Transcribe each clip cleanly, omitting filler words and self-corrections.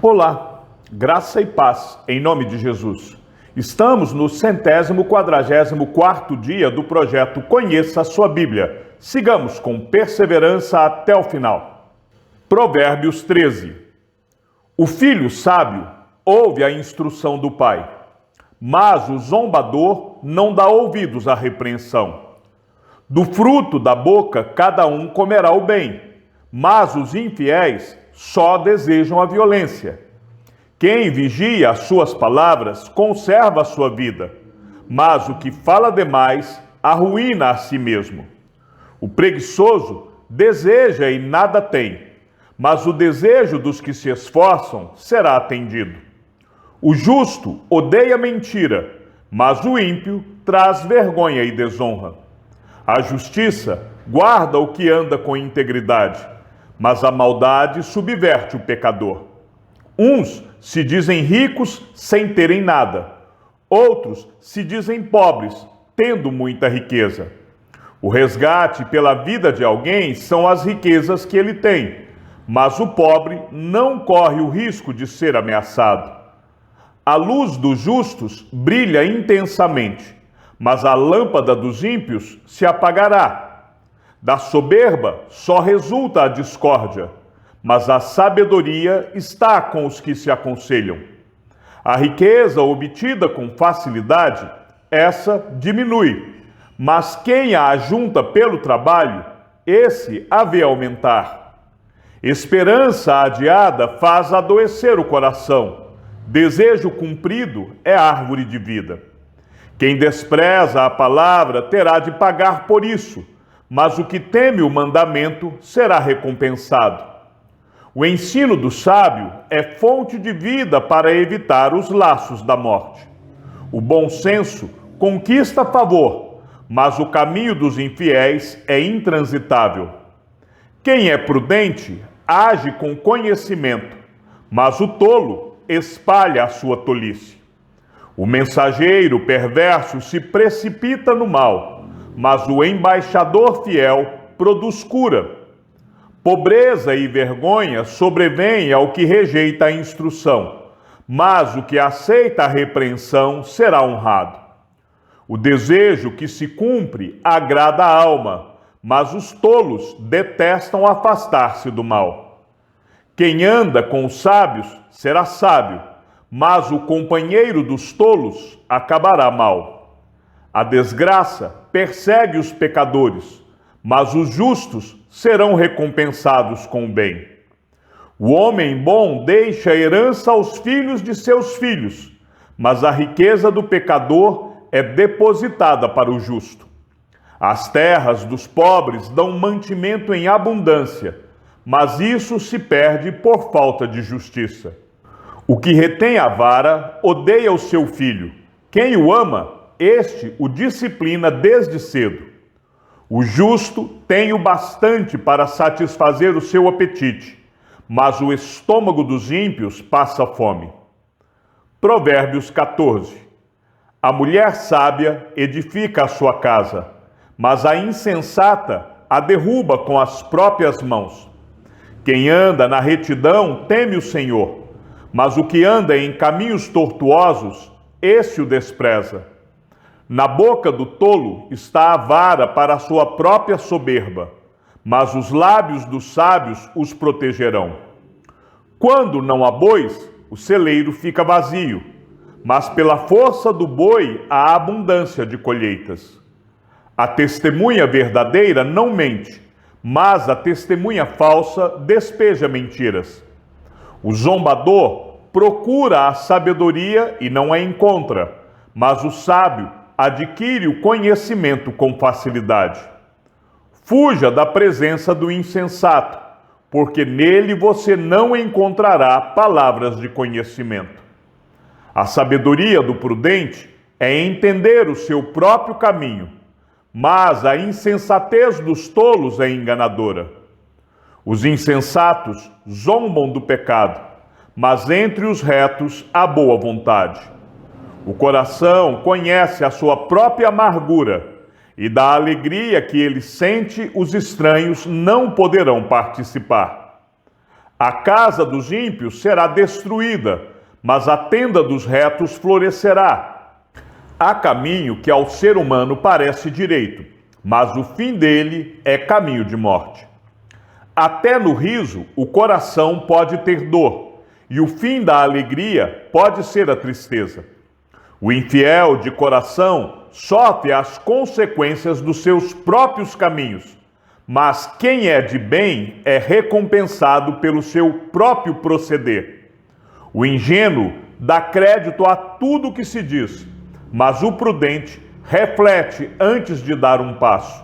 Olá, graça e paz, em nome de Jesus. Estamos no 144º dia do projeto Conheça a Sua Bíblia. Sigamos com perseverança até o final. Provérbios 13. O filho sábio ouve a instrução do pai, mas o zombador não dá ouvidos à repreensão. Do fruto da boca cada um comerá o bem, mas os infiéis só desejam a violência. Quem vigia as suas palavras conserva a sua vida, mas o que fala demais arruína a si mesmo. O preguiçoso deseja e nada tem, mas o desejo dos que se esforçam será atendido. O justo odeia mentira, mas o ímpio traz vergonha e desonra. A justiça guarda o que anda com integridade, mas a maldade subverte o pecador. Uns se dizem ricos sem terem nada, outros se dizem pobres, tendo muita riqueza. O resgate pela vida de alguém são as riquezas que ele tem, mas o pobre não corre o risco de ser ameaçado. A luz dos justos brilha intensamente, mas a lâmpada dos ímpios se apagará. Da soberba só resulta a discórdia, mas a sabedoria está com os que se aconselham. A riqueza obtida com facilidade, essa diminui, mas quem a ajunta pelo trabalho, esse a vê aumentar. Esperança adiada faz adoecer o coração, desejo cumprido é árvore de vida. Quem despreza a palavra terá de pagar por isso, mas o que teme o mandamento será recompensado. O ensino do sábio é fonte de vida para evitar os laços da morte. O bom senso conquista favor, mas o caminho dos infiéis é intransitável. Quem é prudente age com conhecimento, mas o tolo espalha a sua tolice. O mensageiro perverso se precipita no mal, mas o embaixador fiel produz cura. Pobreza e vergonha sobrevêm ao que rejeita a instrução, mas o que aceita a repreensão será honrado. O desejo que se cumpre agrada a alma, mas os tolos detestam afastar-se do mal. Quem anda com os sábios será sábio, mas o companheiro dos tolos acabará mal. A desgraça persegue os pecadores, mas os justos serão recompensados com o bem. O homem bom deixa herança aos filhos de seus filhos, mas a riqueza do pecador é depositada para o justo. As terras dos pobres dão mantimento em abundância, mas isso se perde por falta de justiça. O que retém a vara odeia o seu filho. Quem o ama, este o disciplina desde cedo. O justo tem o bastante para satisfazer o seu apetite, mas o estômago dos ímpios passa fome. Provérbios 14. A mulher sábia edifica a sua casa, mas a insensata a derruba com as próprias mãos. Quem anda na retidão teme o Senhor, mas o que anda em caminhos tortuosos, esse o despreza. Na boca do tolo está a vara para a sua própria soberba, mas os lábios dos sábios os protegerão. Quando não há bois, o celeiro fica vazio, mas pela força do boi há abundância de colheitas. A testemunha verdadeira não mente, mas a testemunha falsa despeja mentiras. O zombador procura a sabedoria e não a encontra, mas o sábio adquire o conhecimento com facilidade. Fuja da presença do insensato, porque nele você não encontrará palavras de conhecimento. A sabedoria do prudente é entender o seu próprio caminho, mas a insensatez dos tolos é enganadora. Os insensatos zombam do pecado, mas entre os retos há boa vontade. O coração conhece a sua própria amargura, e da alegria que ele sente, os estranhos não poderão participar. A casa dos ímpios será destruída, mas a tenda dos retos florescerá. Há caminho que ao ser humano parece direito, mas o fim dele é caminho de morte. Até no riso o coração pode ter dor, e o fim da alegria pode ser a tristeza. O infiel de coração sofre as consequências dos seus próprios caminhos, mas quem é de bem é recompensado pelo seu próprio proceder. O ingênuo dá crédito a tudo o que se diz, mas o prudente reflete antes de dar um passo.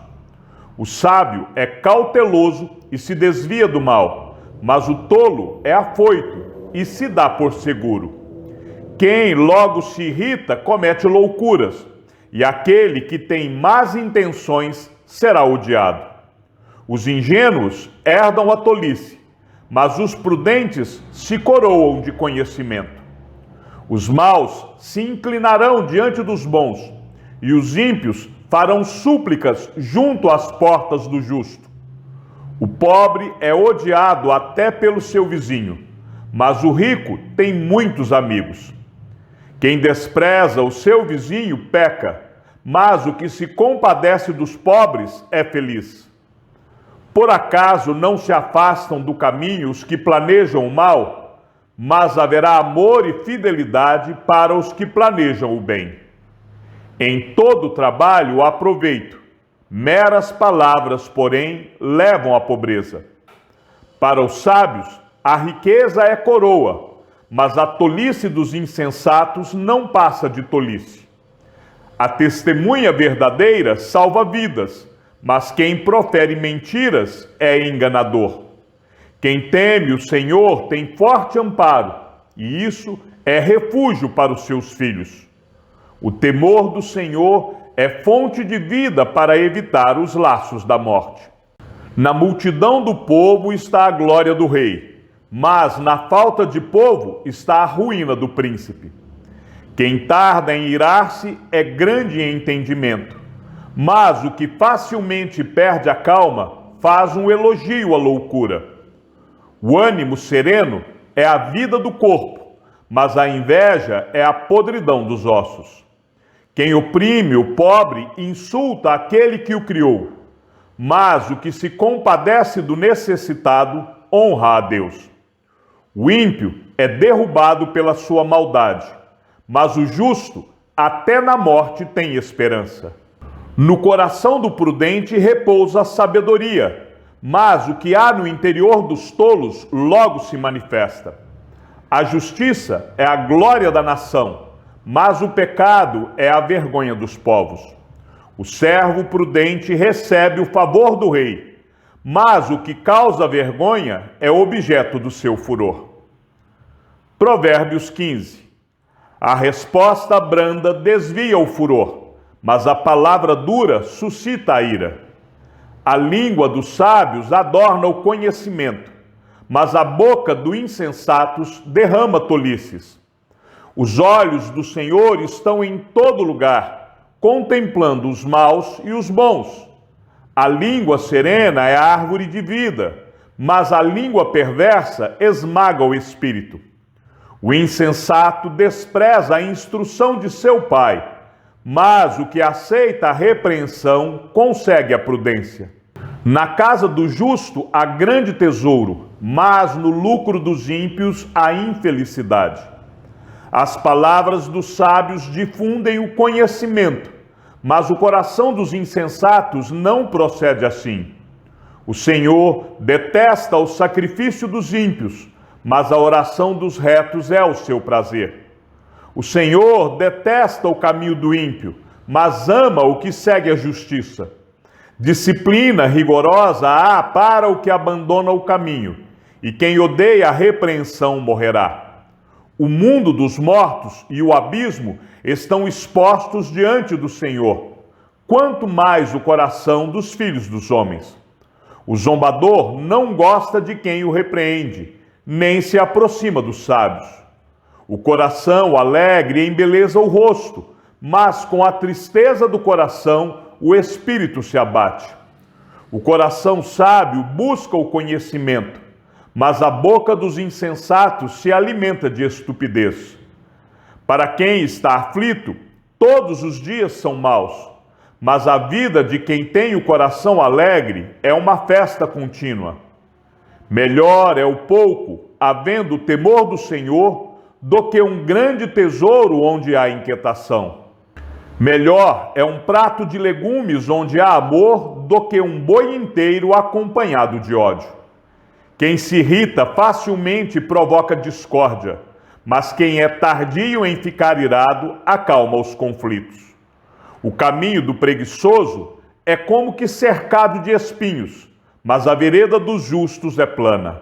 O sábio é cauteloso e se desvia do mal, mas o tolo é afoito e se dá por seguro. Quem logo se irrita comete loucuras, e aquele que tem más intenções será odiado. Os ingênuos herdam a tolice, mas os prudentes se coroam de conhecimento. Os maus se inclinarão diante dos bons, e os ímpios farão súplicas junto às portas do justo. O pobre é odiado até pelo seu vizinho, mas o rico tem muitos amigos. Quem despreza o seu vizinho peca, mas o que se compadece dos pobres é feliz. Por acaso não se afastam do caminho os que planejam o mal, mas haverá amor e fidelidade para os que planejam o bem. Em todo trabalho há proveito, meras palavras, porém, levam à pobreza. Para os sábios, a riqueza é coroa, mas a tolice dos insensatos não passa de tolice. A testemunha verdadeira salva vidas, mas quem profere mentiras é enganador. Quem teme o Senhor tem forte amparo, e isso é refúgio para os seus filhos. O temor do Senhor é fonte de vida para evitar os laços da morte. Na multidão do povo está a glória do rei, mas na falta de povo está a ruína do príncipe. Quem tarda em irar-se é grande em entendimento, mas o que facilmente perde a calma faz um elogio à loucura. O ânimo sereno é a vida do corpo, mas a inveja é a podridão dos ossos. Quem oprime o pobre insulta aquele que o criou, mas o que se compadece do necessitado honra a Deus. O ímpio é derrubado pela sua maldade, mas o justo até na morte tem esperança. No coração do prudente repousa a sabedoria, mas o que há no interior dos tolos logo se manifesta. A justiça é a glória da nação, mas o pecado é a vergonha dos povos. O servo prudente recebe o favor do rei, mas o que causa vergonha é objeto do seu furor. Provérbios 15. A resposta branda desvia o furor, mas a palavra dura suscita a ira. A língua dos sábios adorna o conhecimento, mas a boca dos insensatos derrama tolices. Os olhos do Senhor estão em todo lugar, contemplando os maus e os bons. A língua serena é a árvore de vida, mas a língua perversa esmaga o espírito. O insensato despreza a instrução de seu pai, mas o que aceita a repreensão consegue a prudência. Na casa do justo há grande tesouro, mas no lucro dos ímpios há infelicidade. As palavras dos sábios difundem o conhecimento, mas o coração dos insensatos não procede assim. O Senhor detesta o sacrifício dos ímpios, mas a oração dos retos é o seu prazer. O Senhor detesta o caminho do ímpio, mas ama o que segue a justiça. Disciplina rigorosa há para o que abandona o caminho, e quem odeia a repreensão morrerá. O mundo dos mortos e o abismo estão expostos diante do Senhor, quanto mais o coração dos filhos dos homens. O zombador não gosta de quem o repreende, nem se aproxima dos sábios. O coração alegre embeleza o rosto, mas com a tristeza do coração o espírito se abate. O coração sábio busca o conhecimento, mas a boca dos insensatos se alimenta de estupidez. Para quem está aflito, todos os dias são maus, mas a vida de quem tem o coração alegre é uma festa contínua. Melhor é o pouco, havendo o temor do Senhor, do que um grande tesouro onde há inquietação. Melhor é um prato de legumes onde há amor do que um boi inteiro acompanhado de ódio. Quem se irrita facilmente provoca discórdia, mas quem é tardio em ficar irado acalma os conflitos. O caminho do preguiçoso é como que cercado de espinhos, mas a vereda dos justos é plana.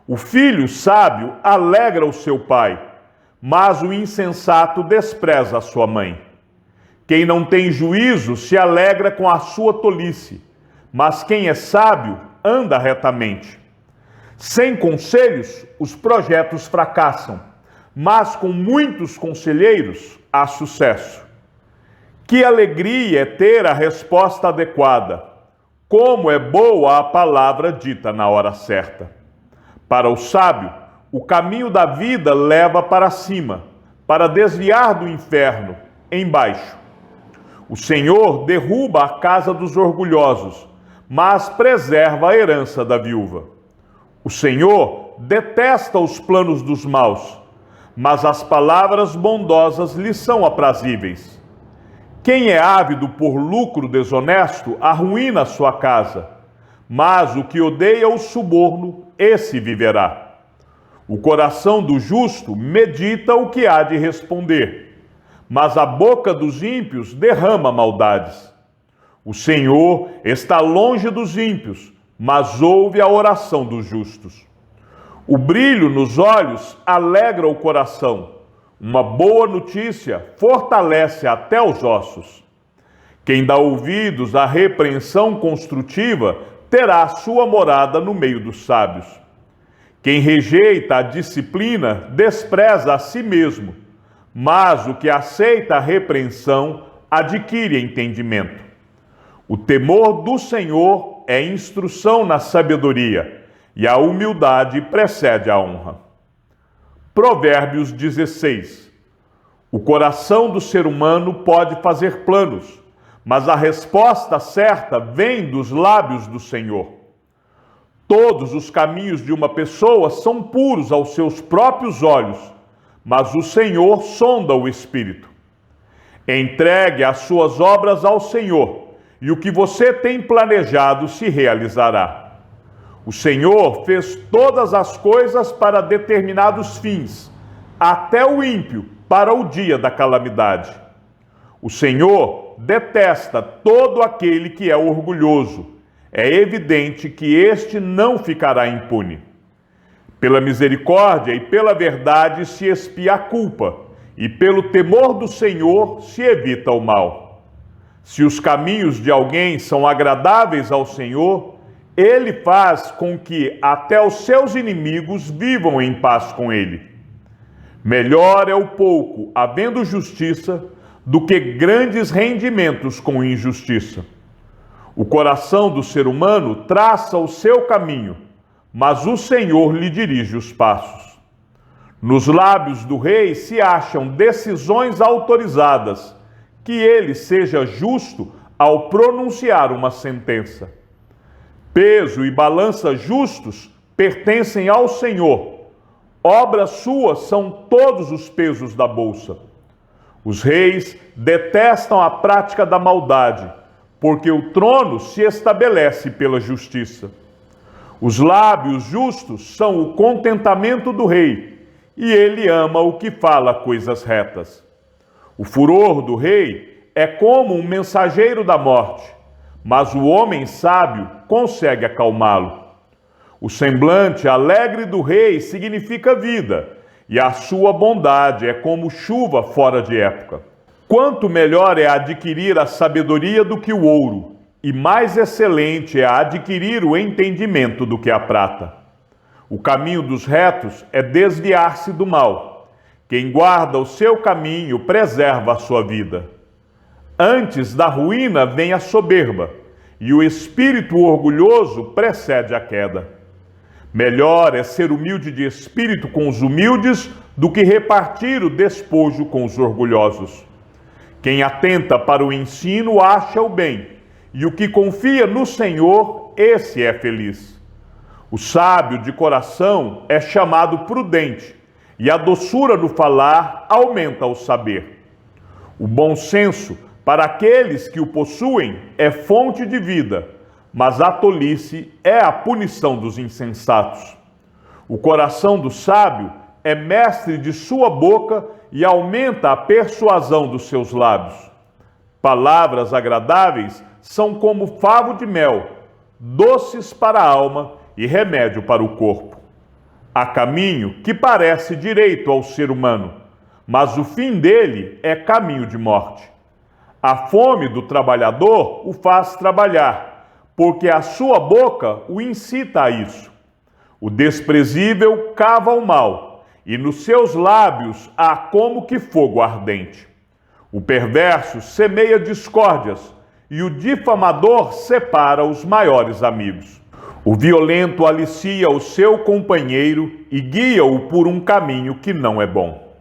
O filho sábio alegra o seu pai, mas o insensato despreza a sua mãe. Quem não tem juízo se alegra com a sua tolice, mas quem é sábio anda retamente. Sem conselhos, os projetos fracassam, mas com muitos conselheiros há sucesso. Que alegria é ter a resposta adequada! Como é boa a palavra dita na hora certa! Para o sábio, o caminho da vida leva para cima, para desviar do inferno, embaixo. O Senhor derruba a casa dos orgulhosos, mas preserva a herança da viúva. O Senhor detesta os planos dos maus, mas as palavras bondosas lhe são aprazíveis. Quem é ávido por lucro desonesto arruína a sua casa, mas o que odeia o suborno, esse viverá. O coração do justo medita o que há de responder, mas a boca dos ímpios derrama maldades. O Senhor está longe dos ímpios, mas ouve a oração dos justos. O brilho nos olhos alegra o coração. Uma boa notícia fortalece até os ossos. Quem dá ouvidos à repreensão construtiva terá sua morada no meio dos sábios. Quem rejeita a disciplina despreza a si mesmo, mas o que aceita a repreensão adquire entendimento. O temor do Senhor é instrução na sabedoria, e a humildade precede a honra. Provérbios 16. O coração do ser humano pode fazer planos, mas a resposta certa vem dos lábios do Senhor. Todos os caminhos de uma pessoa são puros aos seus próprios olhos, mas o Senhor sonda o espírito. Entregue as suas obras ao Senhor, e o que você tem planejado se realizará. O Senhor fez todas as coisas para determinados fins, até o ímpio para o dia da calamidade. O Senhor detesta todo aquele que é orgulhoso. É evidente que este não ficará impune. Pela misericórdia e pela verdade se expia a culpa, e pelo temor do Senhor se evita o mal. Se os caminhos de alguém são agradáveis ao Senhor, Ele faz com que até os seus inimigos vivam em paz com ele. Melhor é o pouco, havendo justiça, do que grandes rendimentos com injustiça. O coração do ser humano traça o seu caminho, mas o Senhor lhe dirige os passos. Nos lábios do rei se acham decisões autorizadas, que ele seja justo ao pronunciar uma sentença. Peso e balança justos pertencem ao Senhor. Obras suas são todos os pesos da bolsa. Os reis detestam a prática da maldade, porque o trono se estabelece pela justiça. Os lábios justos são o contentamento do rei, e ele ama o que fala coisas retas. O furor do rei é como um mensageiro da morte, mas o homem sábio consegue acalmá-lo. O semblante alegre do rei significa vida, e a sua bondade é como chuva fora de época. Quanto melhor é adquirir a sabedoria do que o ouro, e mais excelente é adquirir o entendimento do que a prata. O caminho dos retos é desviar-se do mal. Quem guarda o seu caminho preserva a sua vida. Antes da ruína vem a soberba, e o espírito orgulhoso precede a queda. Melhor é ser humilde de espírito com os humildes do que repartir o despojo com os orgulhosos. Quem atenta para o ensino acha o bem, e o que confia no Senhor, esse é feliz. O sábio de coração é chamado prudente, e a doçura no falar aumenta o saber. O bom senso, para aqueles que o possuem, é fonte de vida, mas a tolice é a punição dos insensatos. O coração do sábio é mestre de sua boca e aumenta a persuasão dos seus lábios. Palavras agradáveis são como favo de mel, doces para a alma e remédio para o corpo. Há caminho que parece direito ao ser humano, mas o fim dele é caminho de morte. A fome do trabalhador o faz trabalhar, porque a sua boca o incita a isso. O desprezível cava o mal, e nos seus lábios há como que fogo ardente. O perverso semeia discórdias, e o difamador separa os maiores amigos. O violento alicia o seu companheiro e guia-o por um caminho que não é bom.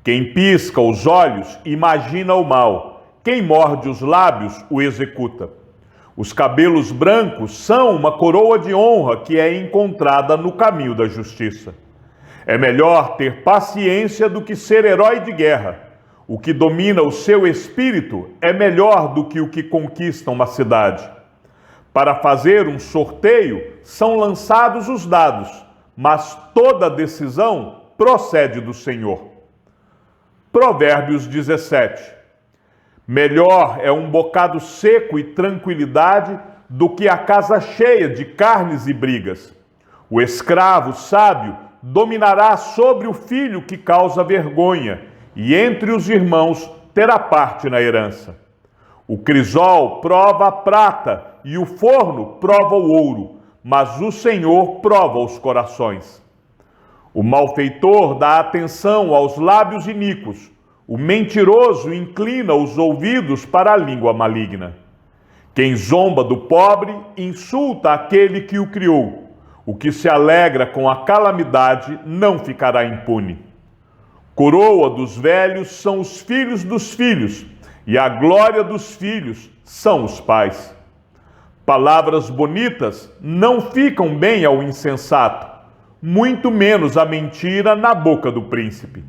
Quem pisca os olhos imagina o mal, quem morde os lábios o executa. Os cabelos brancos são uma coroa de honra que é encontrada no caminho da justiça. É melhor ter paciência do que ser herói de guerra. O que domina o seu espírito é melhor do que o que conquista uma cidade. Para fazer um sorteio, são lançados os dados, mas toda decisão procede do Senhor. Provérbios 17. Melhor é um bocado seco e tranquilidade do que a casa cheia de carnes e brigas. O escravo sábio dominará sobre o filho que causa vergonha, e entre os irmãos terá parte na herança. O crisol prova a prata e o forno prova o ouro, mas o Senhor prova os corações. O malfeitor dá atenção aos lábios iníquos, o mentiroso inclina os ouvidos para a língua maligna. Quem zomba do pobre insulta aquele que o criou. O que se alegra com a calamidade não ficará impune. Coroa dos velhos são os filhos dos filhos, e a glória dos filhos são os pais. Palavras bonitas não ficam bem ao insensato, muito menos a mentira na boca do príncipe.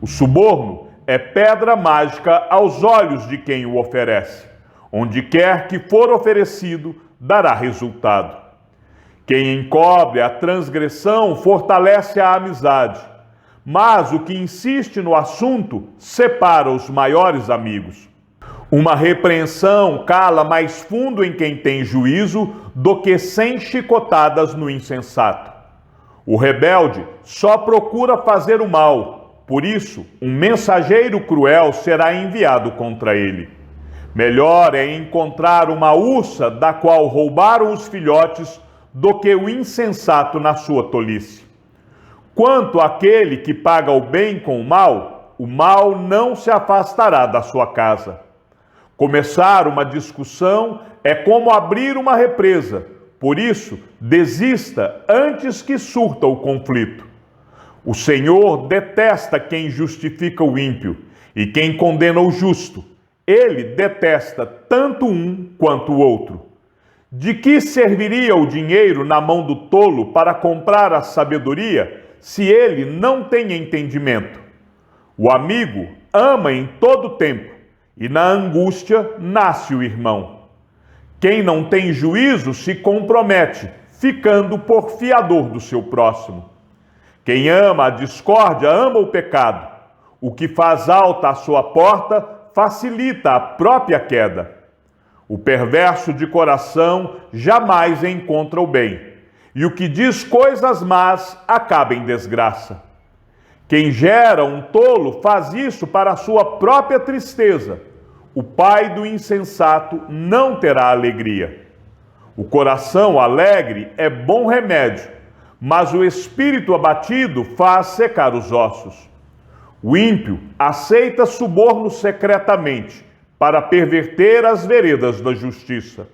O suborno é pedra mágica aos olhos de quem o oferece. Onde quer que for oferecido, dará resultado. Quem encobre a transgressão fortalece a amizade, mas o que insiste no assunto separa os maiores amigos. Uma repreensão cala mais fundo em quem tem juízo do que 100 chicotadas no insensato. O rebelde só procura fazer o mal. Por isso, um mensageiro cruel será enviado contra ele. Melhor é encontrar uma ursa da qual roubaram os filhotes do que o insensato na sua tolice. Quanto àquele que paga o bem com o mal não se afastará da sua casa. Começar uma discussão é como abrir uma represa. Por isso, desista antes que surta o conflito. O Senhor detesta quem justifica o ímpio e quem condena o justo. Ele detesta tanto um quanto o outro. De que serviria o dinheiro na mão do tolo para comprar a sabedoria, se ele não tem entendimento? O amigo ama em todo tempo, e na angústia nasce o irmão. Quem não tem juízo se compromete, ficando por fiador do seu próximo. Quem ama a discórdia ama o pecado. O que faz alta a sua porta facilita a própria queda. O perverso de coração jamais encontra o bem, e o que diz coisas más acaba em desgraça. Quem gera um tolo faz isso para a sua própria tristeza. O pai do insensato não terá alegria. O coração alegre é bom remédio, mas o espírito abatido faz secar os ossos. O ímpio aceita suborno secretamente para perverter as veredas da justiça.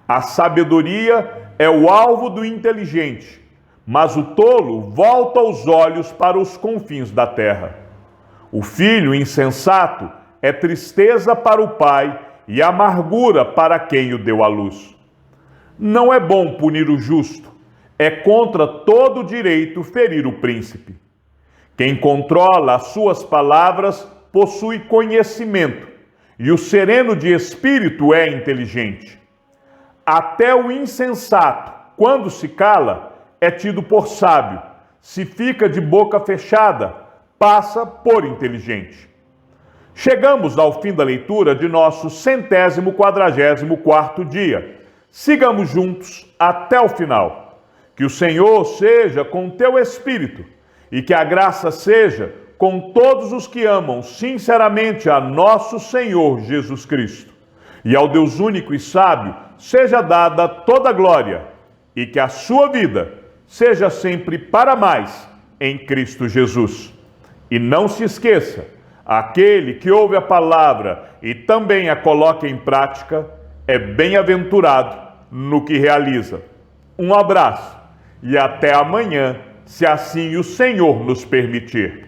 A sabedoria é o alvo do inteligente, mas o tolo volta os olhos para os confins da terra. O filho insensato é tristeza para o pai e amargura para quem o deu à luz. Não é bom punir o justo, é contra todo direito ferir o príncipe. Quem controla as suas palavras possui conhecimento, e o sereno de espírito é inteligente. Até o insensato, quando se cala, é tido por sábio. Se fica de boca fechada, passa por inteligente. Chegamos ao fim da leitura de nosso 144º dia. Sigamos juntos até o final. Que o Senhor seja com teu espírito e que a graça seja com todos os que amam sinceramente a nosso Senhor Jesus Cristo. E ao Deus único e sábio seja dada toda a glória e que a sua vida seja sempre para mais em Cristo Jesus. E não se esqueça, aquele que ouve a palavra e também a coloca em prática é bem-aventurado no que realiza. Um abraço e até amanhã, se assim o Senhor nos permitir.